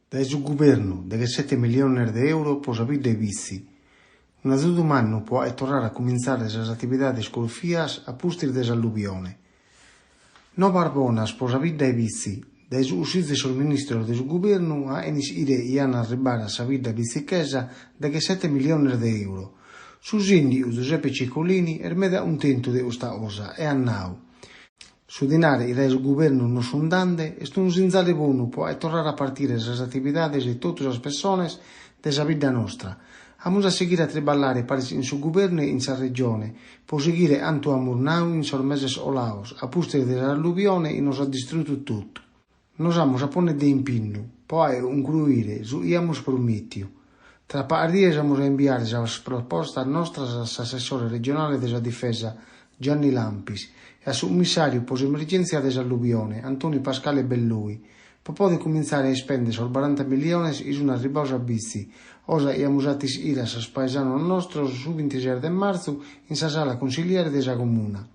Dal suo governo di 7 milioni di euro per sapere dei vizi. Una settimana può tornare a cominciare le attività di scolfias a postire di alluvione. No barbonas per sapere dei vizi. Dai usciti sul ministro del suo governo a iniziare a arrivare a sapere da vizichesa di 7 milioni di euro. Su Sindio Giuseppe Ciccolini ermeda un tento di questa cosa e a now. Su denaro il governo non sondante, è un zinzale buono può tornare a partire le attività di tutte le persone della vita nostra. Amos a seguire a treballare in suo governo e in sa regione, può seguire anto a Murnau in sor meses olaos, a pustere dell'alluvione e nos ha distrutto tutto. Nos amos a pone de impinno, poi concluire su iamos prometio. Tra par dies amos a inviare la proposta nostra all'assessore regionale della difesa Gianni Lampis e al commissario per l'emergenza dell'alluvione Antonio Pascale Bellui, per poter cominciare a spendere solo 40 milioni in una riposa bici, osa e amusatis iras a spaesano nostro su 26 marzo in sa sala consigliare della comuna.